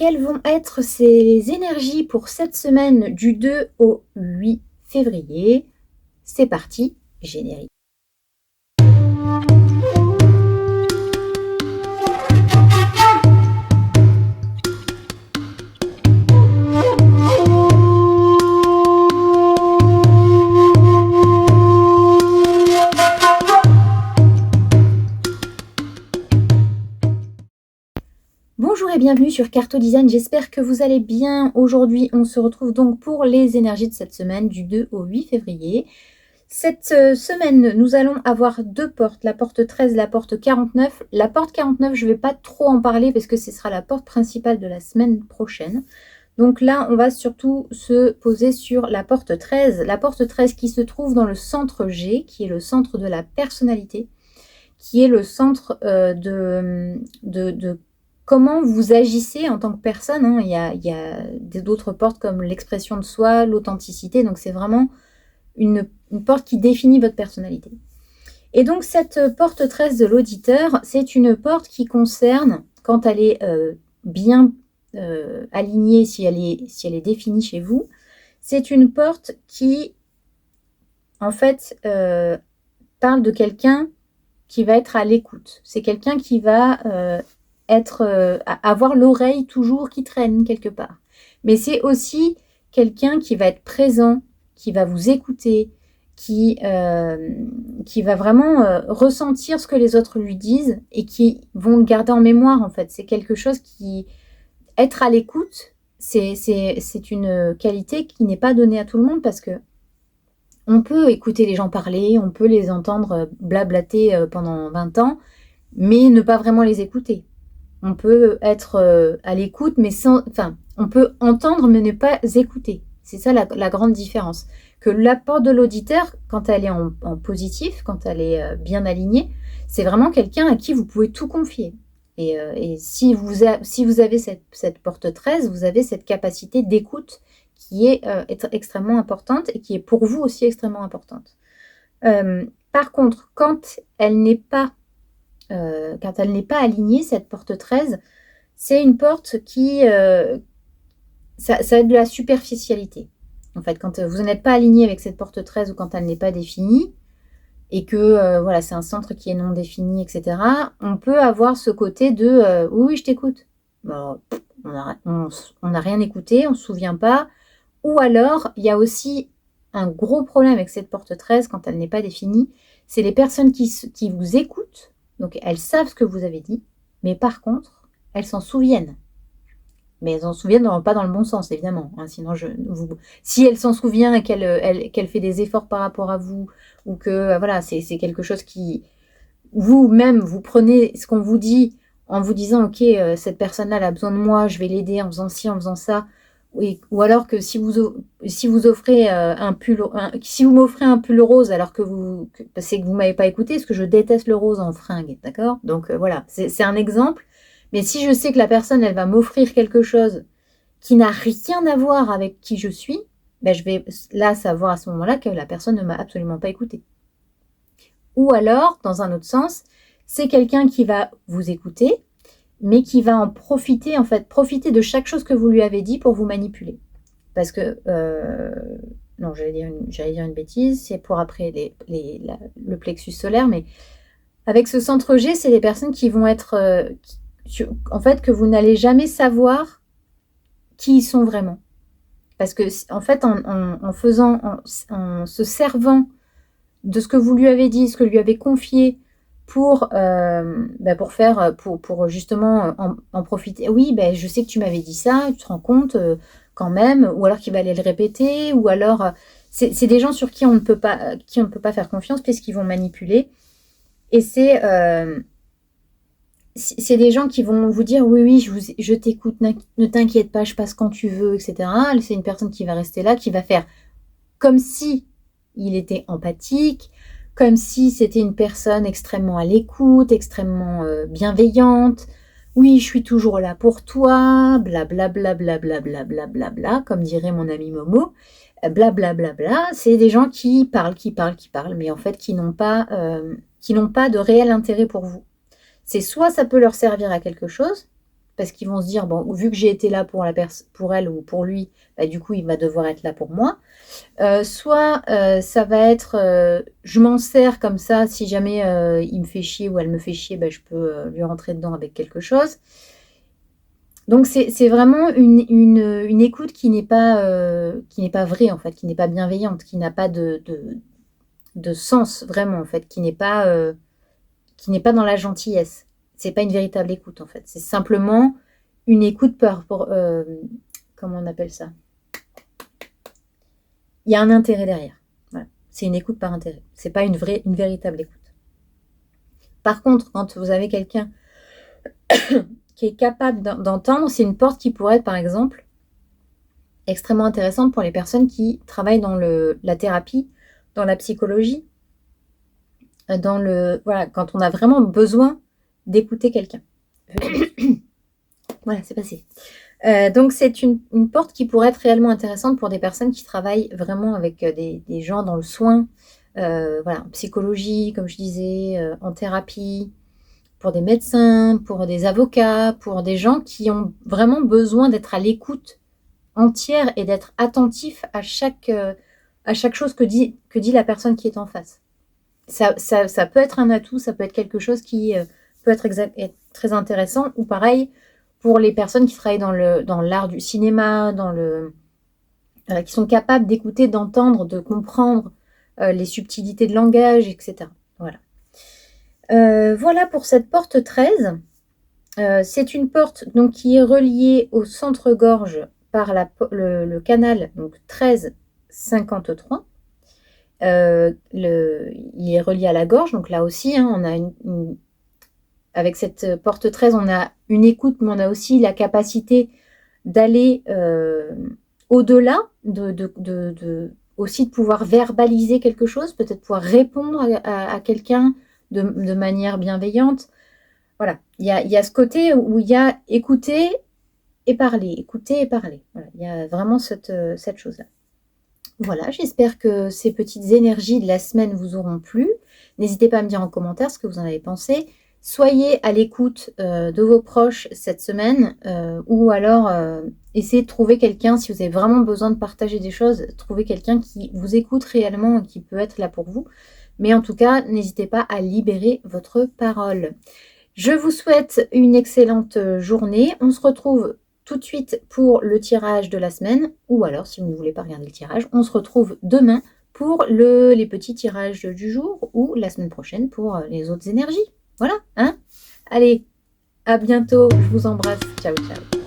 quelles vont être ces énergies pour cette semaine du 2 au 8 février? C'est parti, générique. Bonjour et bienvenue sur Carto Design, j'espère que vous allez bien. Aujourd'hui, on se retrouve donc pour les énergies de cette semaine du 2 au 8 février. Cette semaine, nous allons avoir deux portes, la porte 13, la porte 49. La porte 49, je ne vais pas trop en parler parce que ce sera la porte principale de la semaine prochaine. Donc là, on va surtout se poser sur la porte 13. La porte 13 qui se trouve dans le centre G, qui est le centre de la personnalité, qui est le centre de comment vous agissez en tant que personne. Hein. Il y a d'autres portes comme l'expression de soi, l'authenticité. Donc c'est vraiment une porte qui définit votre personnalité. Et donc cette porte 13 de l'auditeur, c'est une porte qui concerne, quand elle est bien alignée, si elle est définie chez vous, c'est une porte qui, en fait, parle de quelqu'un qui va être à l'écoute. C'est quelqu'un qui va avoir l'oreille toujours qui traîne quelque part. Mais c'est aussi quelqu'un qui va être présent, qui va vous écouter, qui va vraiment ressentir ce que les autres lui disent et qui vont le garder en mémoire en fait. C'est quelque chose qui... Être à l'écoute, c'est une qualité qui n'est pas donnée à tout le monde parce que on peut écouter les gens parler, on peut les entendre blablater pendant 20 ans, mais ne pas vraiment les écouter. On peut être à l'écoute, mais on peut entendre, mais ne pas écouter. C'est ça la grande différence. Que l'apport de l'auditeur, quand elle est en positif, quand elle est bien alignée, c'est vraiment quelqu'un à qui vous pouvez tout confier. Et si vous avez cette porte 13, vous avez cette capacité d'écoute qui est extrêmement importante et qui est pour vous aussi extrêmement importante. Par contre, quand elle n'est pas alignée, cette porte 13, c'est une porte qui... ça a de la superficialité. En fait, quand vous n'êtes pas aligné avec cette porte 13 ou quand elle n'est pas définie, et que voilà, c'est un centre qui est non défini, etc., on peut avoir ce côté de oui, je t'écoute. Bon, on n'a rien écouté, on ne se souvient pas. Ou alors, il y a aussi un gros problème avec cette porte 13 quand elle n'est pas définie, c'est les personnes qui vous écoutent. Donc, elles savent ce que vous avez dit, mais par contre, elles s'en souviennent. Mais elles s'en souviennent pas dans le bon sens, évidemment. Hein, sinon, si elle s'en souvient et qu'elle fait des efforts par rapport à vous, ou que voilà, c'est quelque chose qui... Vous-même, vous prenez ce qu'on vous dit en vous disant, ok, cette personne-là, elle a besoin de moi, je vais l'aider en faisant ci, en faisant ça. Ou alors que si vous offrez un pull, si vous m'offrez un pull rose alors que c'est que vous m'avez pas écouté, parce que je déteste le rose en fringue, d'accord? Donc voilà, c'est un exemple. Mais si je sais que la personne, elle va m'offrir quelque chose qui n'a rien à voir avec qui je suis, ben je vais là savoir à ce moment-là que la personne ne m'a absolument pas écouté. Ou alors, dans un autre sens, c'est quelqu'un qui va vous écouter, mais qui va en profiter, en fait, profiter de chaque chose que vous lui avez dit pour vous manipuler. Parce que, non, j'allais dire une bêtise, c'est pour après le plexus solaire, mais avec ce centre G, c'est les personnes qui vont être, en fait, que vous n'allez jamais savoir qui ils sont vraiment. Parce que, en fait, en se servant de ce que vous lui avez dit, ce que lui avez confié, pour justement en profiter. Oui, je sais que tu m'avais dit ça, tu te rends compte quand même, ou alors qu'il va aller le répéter, ou alors c'est des gens sur qui on ne peut pas faire confiance puisqu'ils vont manipuler. Et c'est des gens qui vont vous dire oui, je t'écoute, ne t'inquiète pas, je passe quand tu veux, etc. C'est une personne qui va rester là, qui va faire comme si il était empathique, comme si c'était une personne extrêmement à l'écoute, extrêmement bienveillante. Oui, je suis toujours là pour toi, blablabla, blablabla, comme dirait mon ami Momo. Blablabla, c'est des gens qui parlent, mais en fait qui n'ont pas de réel intérêt pour vous. C'est soit ça peut leur servir à quelque chose, parce qu'ils vont se dire, bon, vu que j'ai été là pour pour elle ou pour lui, bah, du coup, il va devoir être là pour moi. Soit ça va être, je m'en sers comme ça, si jamais il me fait chier ou elle me fait chier, bah, je peux lui rentrer dedans avec quelque chose. Donc c'est vraiment une écoute qui n'est pas vraie, en fait, qui n'est pas bienveillante, qui n'a pas de sens vraiment, en fait, qui n'est pas dans la gentillesse. C'est pas une véritable écoute, en fait. C'est simplement une écoute comment on appelle ça? Il y a un intérêt derrière. Voilà. C'est une écoute par intérêt. C'est pas une véritable écoute. Par contre, quand vous avez quelqu'un qui est capable d'entendre, c'est une porte qui pourrait être, par exemple, extrêmement intéressante pour les personnes qui travaillent dans la thérapie, dans la psychologie, voilà, quand on a vraiment besoin d'écouter quelqu'un. Voilà, c'est passé. Donc c'est une porte qui pourrait être réellement intéressante pour des personnes qui travaillent vraiment avec des gens dans le soin, voilà, en psychologie, comme je disais, en thérapie, pour des médecins, pour des avocats, pour des gens qui ont vraiment besoin d'être à l'écoute entière et d'être attentifs à chaque chose que dit la personne qui est en face. Ça peut être un atout, ça peut être quelque chose qui peut être très intéressant, ou pareil pour les personnes qui travaillent dans l'art du cinéma, qui sont capables d'écouter, d'entendre, de comprendre les subtilités de langage, etc. Voilà. Voilà pour cette porte 13. C'est une porte donc, qui est reliée au centre-gorge par le canal donc 1353. Il est relié à la gorge, donc là aussi, hein, on a avec cette porte 13, on a une écoute, mais on a aussi la capacité d'aller au-delà, aussi de pouvoir verbaliser quelque chose, peut-être pouvoir répondre à quelqu'un de manière bienveillante. Voilà, il y a ce côté où il y a écouter et parler, écouter et parler. Voilà, il y a vraiment cette chose-là. Voilà, j'espère que ces petites énergies de la semaine vous auront plu. N'hésitez pas à me dire en commentaire ce que vous en avez pensé. Soyez à l'écoute de vos proches cette semaine ou alors essayez de trouver quelqu'un, si vous avez vraiment besoin de partager des choses, trouvez quelqu'un qui vous écoute réellement et qui peut être là pour vous. Mais en tout cas, n'hésitez pas à libérer votre parole. Je vous souhaite une excellente journée. On se retrouve tout de suite pour le tirage de la semaine, ou alors si vous ne voulez pas regarder le tirage, on se retrouve demain pour les petits tirages du jour ou la semaine prochaine pour les autres énergies. Voilà, hein? Allez, à bientôt, je vous embrasse. Ciao, ciao.